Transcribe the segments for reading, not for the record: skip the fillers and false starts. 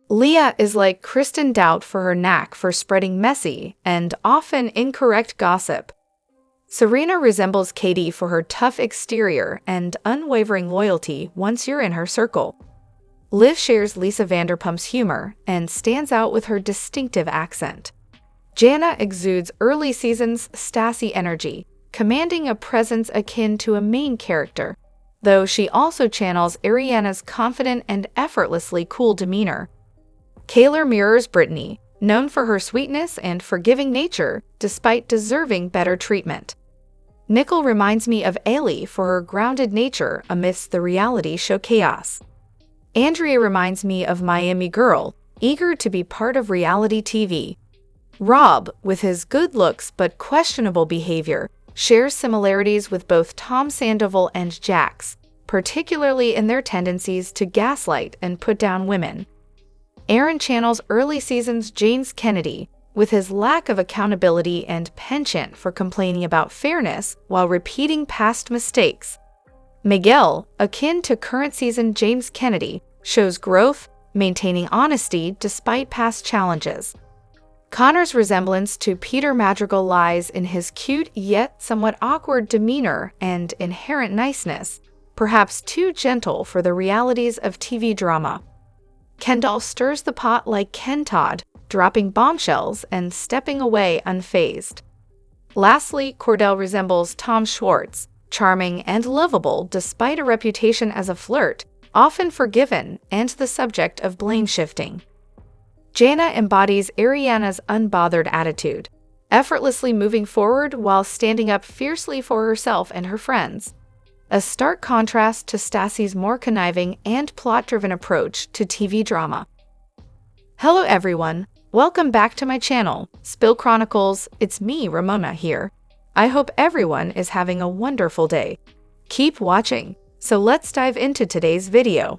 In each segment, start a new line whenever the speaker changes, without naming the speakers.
Leah is like Kristen Doubt for her knack for spreading messy and often incorrect gossip. Serena resembles Katie for her tough exterior and unwavering loyalty once you're in her circle. Liv shares Lisa Vanderpump's humor and stands out with her distinctive accent. JaNa exudes early season's Stassi energy, commanding a presence akin to a main character, though she also channels Ariana's confident and effortlessly cool demeanor. Kaylor mirrors Brittany, known for her sweetness and forgiving nature despite deserving better treatment. Nicole reminds me of Ailey for her grounded nature amidst the reality show chaos. Andrea reminds me of Miami Girl, eager to be part of reality TV. Rob, with his good looks but questionable behavior, shares similarities with both Tom Sandoval and Jax, particularly in their tendencies to gaslight and put down women. Aaron channels early season's James Kennedy, with his lack of accountability and penchant for complaining about fairness while repeating past mistakes. Miguel, akin to current season James Kennedy, shows growth, maintaining honesty despite past challenges. Connor's resemblance to Peter Madrigal lies in his cute yet somewhat awkward demeanor and inherent niceness, perhaps too gentle for the realities of TV drama. Kendall stirs the pot like Ken Todd, dropping bombshells and stepping away unfazed. Lastly, Cordell resembles Tom Schwartz, charming and lovable despite a reputation as a flirt, often forgiven and the subject of blame shifting. JaNa embodies Ariana's unbothered attitude, effortlessly moving forward while standing up fiercely for herself and her friends. A stark contrast to Stassi's more conniving and plot-driven approach to TV drama. Hello everyone, welcome back to my channel, Spill Chronicles. It's me, Ramona, here. I hope everyone is having a wonderful day. Keep watching, so let's dive into today's video.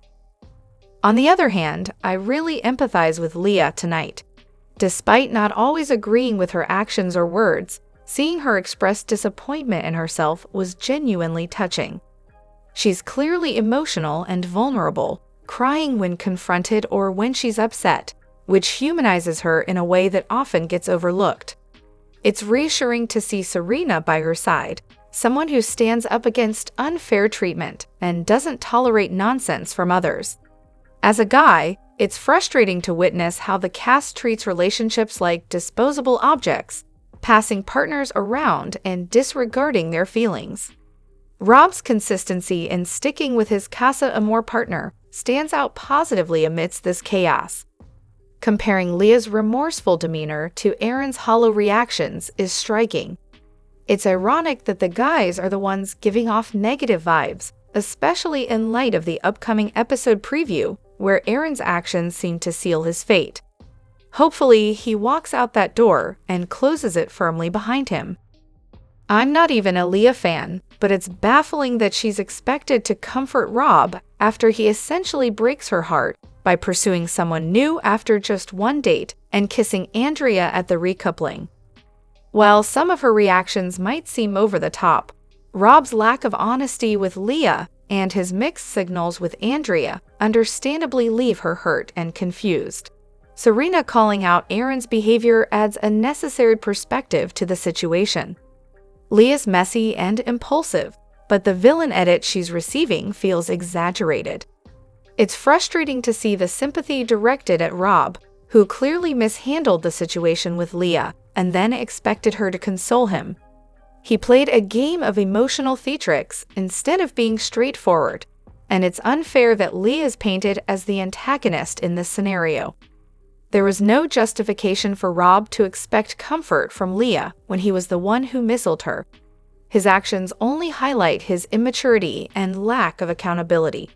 On the other hand, I really empathize with Leah tonight. Despite not always agreeing with her actions or words, seeing her express disappointment in herself was genuinely touching. She's clearly emotional and vulnerable, crying when confronted or when she's upset, which humanizes her in a way that often gets overlooked. It's reassuring to see Serena by her side, someone who stands up against unfair treatment and doesn't tolerate nonsense from others. As a guy, it's frustrating to witness how the cast treats relationships like disposable objects, passing partners around and disregarding their feelings. Rob's consistency in sticking with his Casa Amor partner stands out positively amidst this chaos. Comparing Leah's remorseful demeanor to Aaron's hollow reactions is striking. It's ironic that the guys are the ones giving off negative vibes, especially in light of the upcoming episode preview, where Aaron's actions seem to seal his fate. Hopefully, he walks out that door and closes it firmly behind him. I'm not even a Leah fan, but it's baffling that she's expected to comfort Rob after he essentially breaks her heart by pursuing someone new after just one date and kissing Andrea at the recoupling. While some of her reactions might seem over the top, Rob's lack of honesty with Leah and his mixed signals with Andrea understandably leave her hurt and confused. Serena calling out Aaron's behavior adds a necessary perspective to the situation. Leah's messy and impulsive, but the villain edit she's receiving feels exaggerated. It's frustrating to see the sympathy directed at Rob, who clearly mishandled the situation with Leah and then expected her to console him. He played a game of emotional theatrics instead of being straightforward, and it's unfair that Leah is painted as the antagonist in this scenario. There was no justification for Rob to expect comfort from Leah when he was the one who missiled her. His actions only highlight his immaturity and lack of accountability.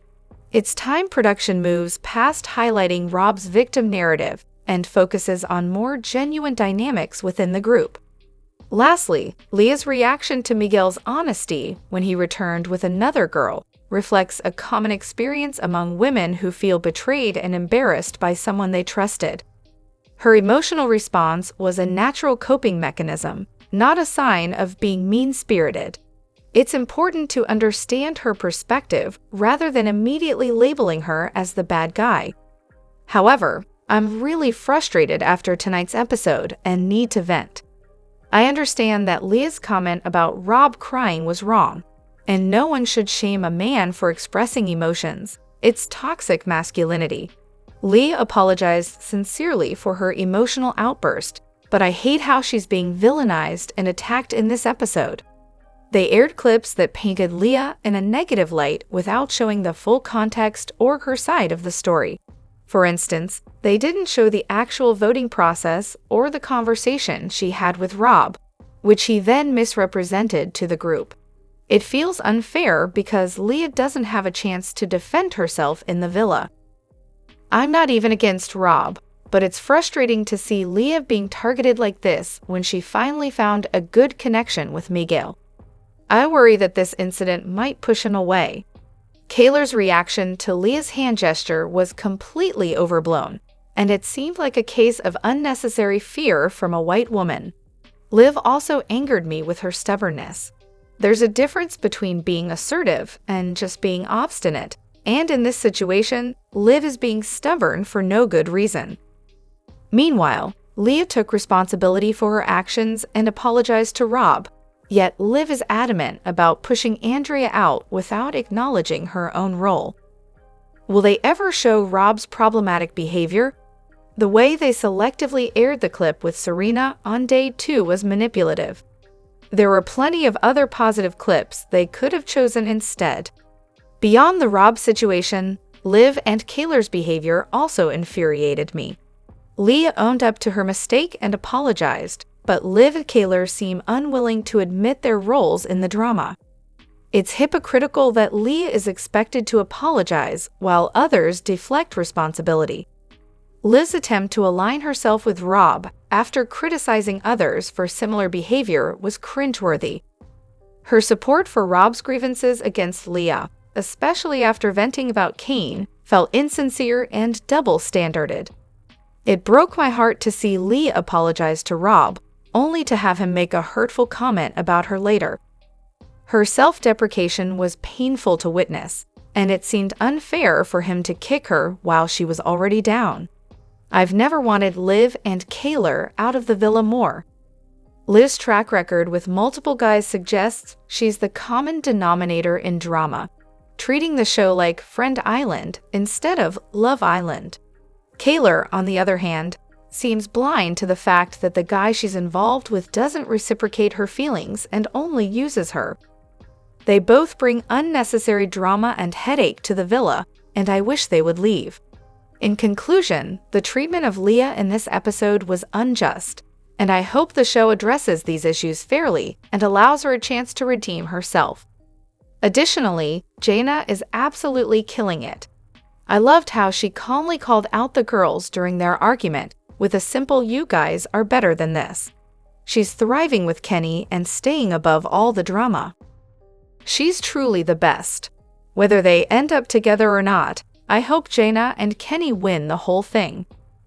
It's time production moves past highlighting Rob's victim narrative and focuses on more genuine dynamics within the group. Lastly, Leah's reaction to Miguel's honesty when he returned with another girl reflects a common experience among women who feel betrayed and embarrassed by someone they trusted. Her emotional response was a natural coping mechanism, not a sign of being mean-spirited. It's important to understand her perspective rather than immediately labeling her as the bad guy. However, I'm really frustrated after tonight's episode and need to vent. I understand that Leah's comment about Rob crying was wrong, and no one should shame a man for expressing emotions. It's toxic masculinity. Leah apologized sincerely for her emotional outburst, but I hate how she's being villainized and attacked in this episode. They aired clips that painted Leah in a negative light without showing the full context or her side of the story. For instance, they didn't show the actual voting process or the conversation she had with Rob, which he then misrepresented to the group. It feels unfair because Leah doesn't have a chance to defend herself in the villa. I'm not even against Rob, but it's frustrating to see Leah being targeted like this when she finally found a good connection with Miguel. I worry that this incident might push him away. Kaylor's reaction to Leah's hand gesture was completely overblown, and it seemed like a case of unnecessary fear from a white woman. Liv also angered me with her stubbornness. There's a difference between being assertive and just being obstinate, and in this situation, Liv is being stubborn for no good reason. Meanwhile, Leah took responsibility for her actions and apologized to Rob, yet Liv is adamant about pushing Andrea out without acknowledging her own role. Will they ever show Rob's problematic behavior? The way they selectively aired the clip with Serena on day 2 was manipulative. There were plenty of other positive clips they could have chosen instead. Beyond the Rob situation, Liv&Kaylor's behavior also infuriated me. Leah owned up to her mistake and apologized, but Liv and Kaylor seem unwilling to admit their roles in the drama. It's hypocritical that Leah is expected to apologize while others deflect responsibility. Liv's attempt to align herself with Rob after criticizing others for similar behavior was cringeworthy. Her support for Rob's grievances against Leah, especially after venting about Kane, felt insincere and double-standarded. It broke my heart to see Leah apologize to Rob, only to have him make a hurtful comment about her later. Her self-deprecation was painful to witness, and it seemed unfair for him to kick her while she was already down. I've never wanted Liv and Kaylor out of the villa more. Liv's track record with multiple guys suggests she's the common denominator in drama, treating the show like Friend Island instead of Love Island. Kaylor, on the other hand, seems blind to the fact that the guy she's involved with doesn't reciprocate her feelings and only uses her. They both bring unnecessary drama and headache to the villa, and I wish they would leave. In conclusion, the treatment of Leah in this episode was unjust, and I hope the show addresses these issues fairly and allows her a chance to redeem herself. Additionally, JaNa is absolutely killing it. I loved how she calmly called out the girls during their argument with a simple "you guys are better than this." She's thriving with Kenny and staying above all the drama. She's truly the best. Whether they end up together or not, I hope JaNa and Kenny win the whole thing.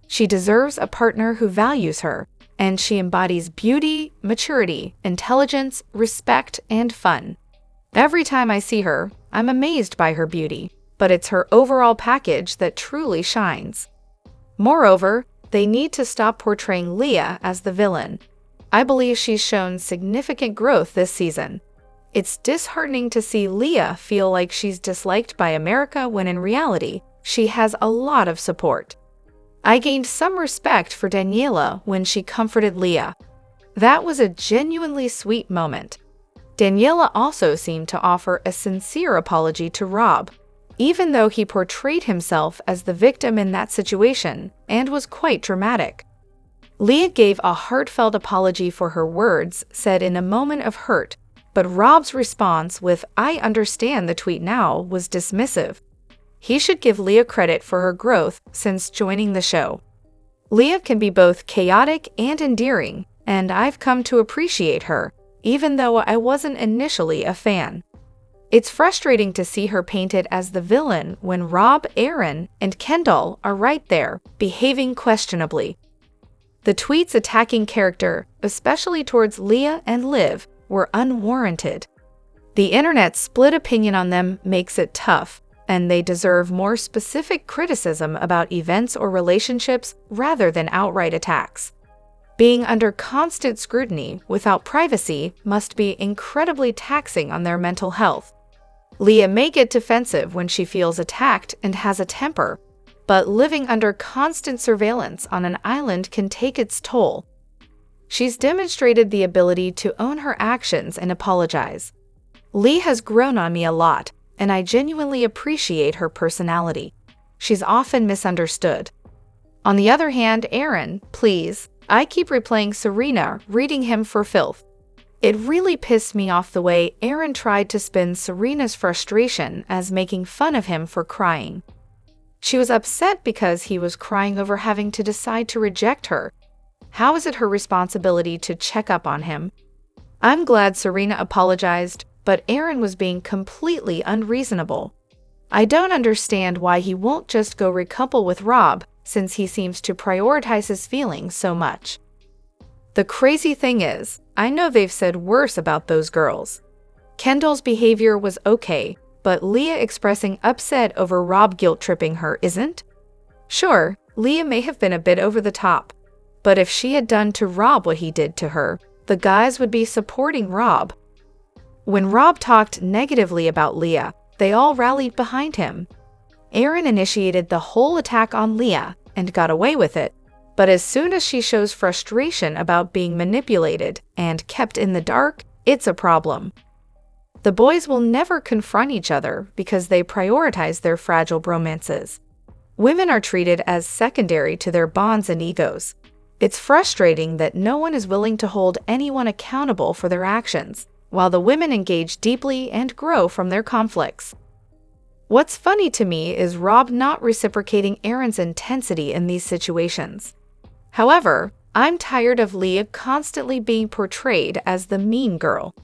She deserves a partner who values her, and she embodies beauty, maturity, intelligence, respect, and fun. Every time I see her, I'm amazed by her beauty, but it's her overall package that truly shines. Moreover, they need to stop portraying Leah as the villain. I believe she's shown significant growth this season. It's disheartening to see Leah feel like she's disliked by America when in reality, she has a lot of support. I gained some respect for Daniela when she comforted Leah. That was a genuinely sweet moment. Daniela also seemed to offer a sincere apology to Rob, even though he portrayed himself as the victim in that situation and was quite dramatic. Leah gave a heartfelt apology for her words said in a moment of hurt, but Rob's response with "I understand the tweet now" was dismissive. He should give Leah credit for her growth since joining the show. Leah can be both chaotic and endearing, and I've come to appreciate her, even though I wasn't initially a fan. It's frustrating to see her painted as the villain when Rob, Aaron, and Kendall are right there, behaving questionably. The tweets attacking character, especially towards Leah and Liv, were unwarranted. The internet's split opinion on them makes it tough, and they deserve more specific criticism about events or relationships rather than outright attacks. Being under constant scrutiny without privacy must be incredibly taxing on their mental health. Leah may get defensive when she feels attacked and has a temper, but living under constant surveillance on an island can take its toll. She's demonstrated the ability to own her actions and apologize. Lee has grown on me a lot, and I genuinely appreciate her personality. She's often misunderstood. On the other hand, Aaron, please, I keep replaying Serena reading him for filth. It really pissed me off the way Aaron tried to spin Serena's frustration as making fun of him for crying. She was upset because he was crying over having to decide to reject her. How is it her responsibility to check up on him? I'm glad Serena apologized, but Aaron was being completely unreasonable. I don't understand why he won't just go recouple with Rob, since he seems to prioritize his feelings so much. The crazy thing is, I know they've said worse about those girls. Kendall's behavior was okay, but Leah expressing upset over Rob guilt-tripping her isn't? Sure, Leah may have been a bit over the top, but if she had done to Rob what he did to her, the guys would be supporting Rob. When Rob talked negatively about Leah, they all rallied behind him. Aaron initiated the whole attack on Leah and got away with it, but as soon as she shows frustration about being manipulated and kept in the dark, it's a problem. The boys will never confront each other because they prioritize their fragile bromances. Women are treated as secondary to their bonds and egos. It's frustrating that no one is willing to hold anyone accountable for their actions, while the women engage deeply and grow from their conflicts. What's funny to me is Rob not reciprocating Aaron's intensity in these situations. However, I'm tired of Leah constantly being portrayed as the mean girl.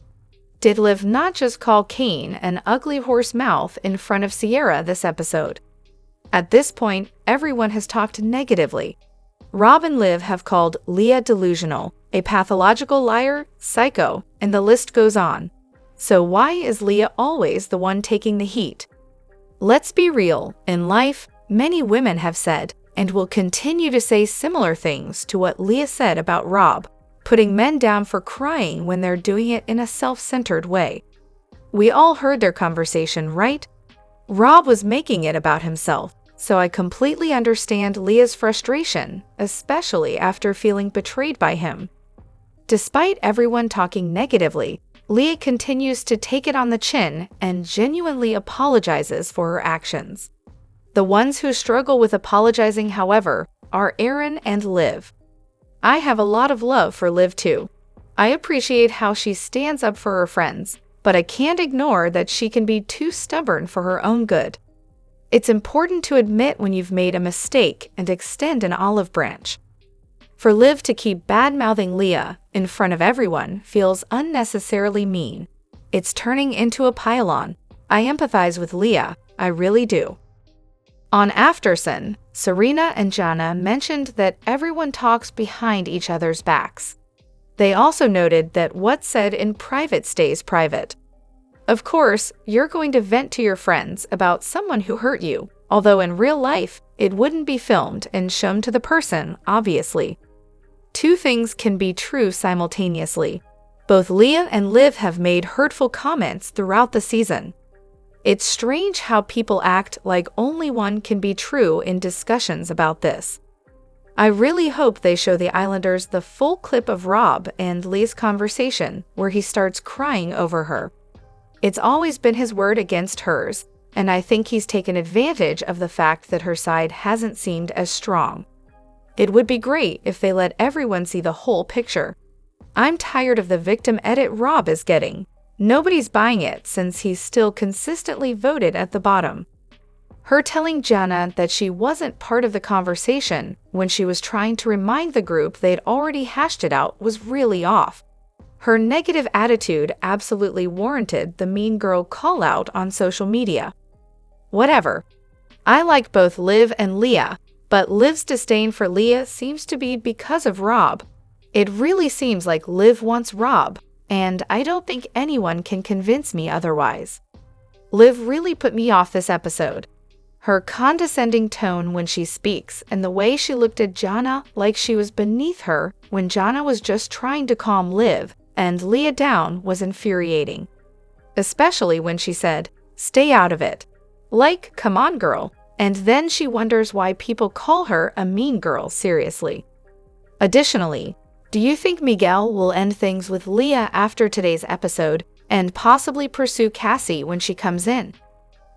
Did Liv not just call Kane an ugly horse mouth in front of Sierra this episode? At this point, everyone has talked negatively. Rob and Liv have called Leah delusional, a pathological liar, psycho, and the list goes on. So why is Leah always the one taking the heat? Let's be real, in life, many women have said, and will continue to say similar things to what Leah said about Rob, putting men down for crying when they're doing it in a self-centered way. We all heard their conversation, right? Rob was making it about himself, so I completely understand Leah's frustration, especially after feeling betrayed by him. Despite everyone talking negatively, Leah continues to take it on the chin and genuinely apologizes for her actions. The ones who struggle with apologizing, however, are Aaron and Liv. I have a lot of love for Liv too. I appreciate how she stands up for her friends, but I can't ignore that she can be too stubborn for her own good. It's important to admit when you've made a mistake and extend an olive branch. For Liv to keep bad-mouthing Leah in front of everyone feels unnecessarily mean. It's turning into a pile-on. I empathize with Leah, I really do. On Aftersun, Serena and JaNa mentioned that everyone talks behind each other's backs. They also noted that what's said in private stays private. Of course, you're going to vent to your friends about someone who hurt you, although in real life, it wouldn't be filmed and shown to the person, obviously. Two things can be true simultaneously. Both Leah and Liv have made hurtful comments throughout the season. It's strange how people act like only one can be true in discussions about this. I really hope they show the Islanders the full clip of Rob and Leah's conversation where he starts crying over her. It's always been his word against hers, and I think he's taken advantage of the fact that her side hasn't seemed as strong. It would be great if they let everyone see the whole picture. I'm tired of the victim edit Rob is getting. Nobody's buying it since he's still consistently voted at the bottom. Her telling JaNa that she wasn't part of the conversation when she was trying to remind the group they'd already hashed it out was really off. Her negative attitude absolutely warranted the mean girl call-out on social media. Whatever. I like both Liv and Leah, but Liv's disdain for Leah seems to be because of Rob. It really seems like Liv wants Rob, and I don't think anyone can convince me otherwise. Liv really put me off this episode. Her condescending tone when she speaks and the way she looked at JaNa like she was beneath her when JaNa was just trying to calm Liv and Leah down was infuriating. Especially when she said, "Stay out of it." Like, come on girl. And then she wonders why people call her a mean girl, seriously. Additionally, do you think Miguel will end things with Leah after today's episode and possibly pursue Cassie when she comes in?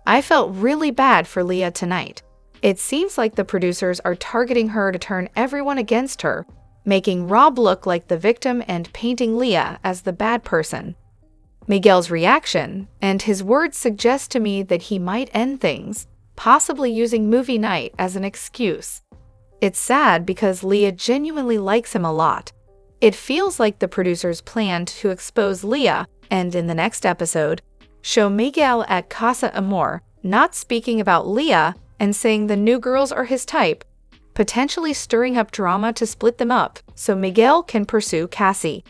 I felt really bad for Leah tonight. It seems like the producers are targeting her to turn everyone against her, making Rob look like the victim and painting Leah as the bad person. Miguel's reaction and his words suggest to me that he might end things, possibly using movie night as an excuse. It's sad because Leah genuinely likes him a lot. It feels like the producers planned to expose Leah and, in the next episode, show Miguel at Casa Amor, not speaking about Leah and saying the new girls are his type, potentially stirring up drama to split them up so Miguel can pursue Cassie.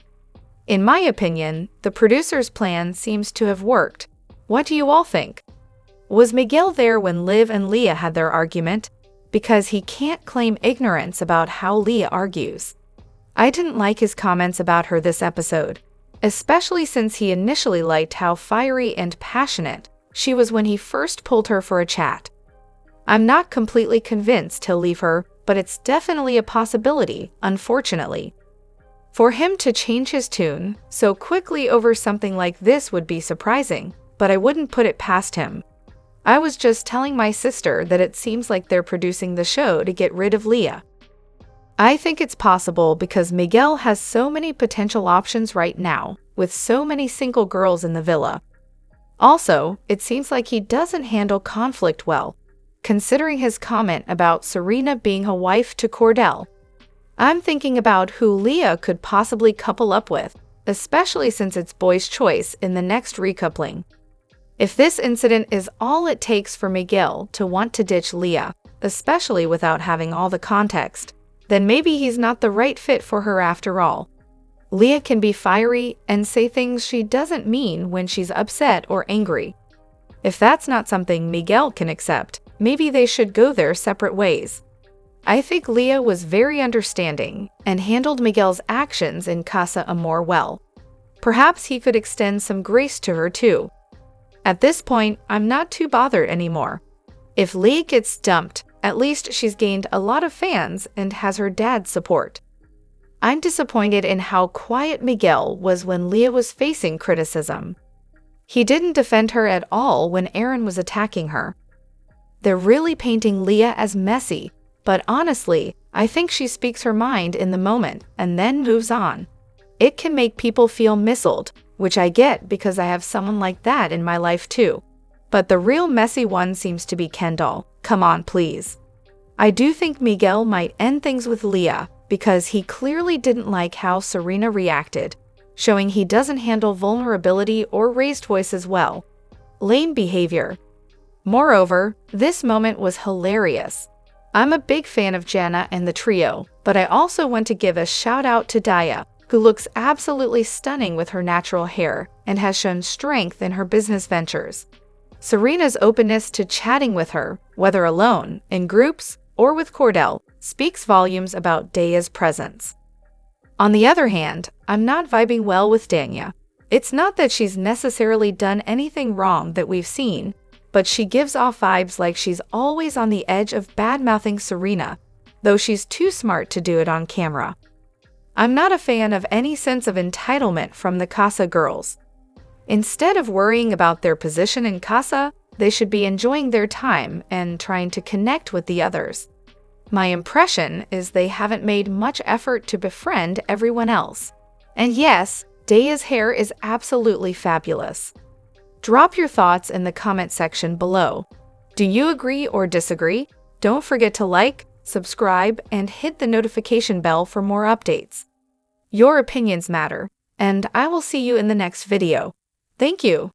In my opinion, the producers' plan seems to have worked. What do you all think? Was Miguel there when Liv and Leah had their argument? Because he can't claim ignorance about how Leah argues. I didn't like his comments about her this episode, especially since he initially liked how fiery and passionate she was when he first pulled her for a chat. I'm not completely convinced he'll leave her, but it's definitely a possibility, unfortunately. For him to change his tune so quickly over something like this would be surprising, but I wouldn't put it past him. I was just telling my sister that it seems like they're producing the show to get rid of Leah. I think it's possible because Miguel has so many potential options right now, with so many single girls in the villa. Also, it seems like he doesn't handle conflict well, considering his comment about Serena being a wife to Cordell. I'm thinking about who Leah could possibly couple up with, especially since it's Boy's choice in the next recoupling. If this incident is all it takes for Miguel to want to ditch Leah, especially without having all the context, then maybe he's not the right fit for her after all. Leah can be fiery and say things she doesn't mean when she's upset or angry. If that's not something Miguel can accept, maybe they should go their separate ways. I think Leah was very understanding and handled Miguel's actions in Casa Amor well. Perhaps he could extend some grace to her too. At this point, I'm not too bothered anymore. If Leah gets dumped, at least she's gained a lot of fans and has her dad's support. I'm disappointed in how quiet Miguel was when Leah was facing criticism. He didn't defend her at all when Aaron was attacking her. They're really painting Leah as messy, but honestly, I think she speaks her mind in the moment and then moves on. It can make people feel misled, which I get because I have someone like that in my life too. But the real messy one seems to be Kendall. Come on, please. I do think Miguel might end things with Leah because he clearly didn't like how Serena reacted, showing he doesn't handle vulnerability or raised voices well. Lame behavior. Moreover, this moment was hilarious. I'm a big fan of JaNa and the trio, but I also want to give a shout out to Daya, who looks absolutely stunning with her natural hair and has shown strength in her business ventures. Serena's openness to chatting with her, whether alone, in groups, or with Cordell, speaks volumes about Daya's presence. On the other hand, I'm not vibing well with Danya. It's not that she's necessarily done anything wrong that we've seen, but she gives off vibes like she's always on the edge of bad-mouthing Serena, though she's too smart to do it on camera. I'm not a fan of any sense of entitlement from the Casa girls. Instead of worrying about their position in Casa, they should be enjoying their time and trying to connect with the others. My impression is they haven't made much effort to befriend everyone else. And yes, Daya's hair is absolutely fabulous. Drop your thoughts in the comment section below. Do you agree or disagree? Don't forget to like, subscribe, and hit the notification bell for more updates. Your opinions matter, and I will see you in the next video. Thank you.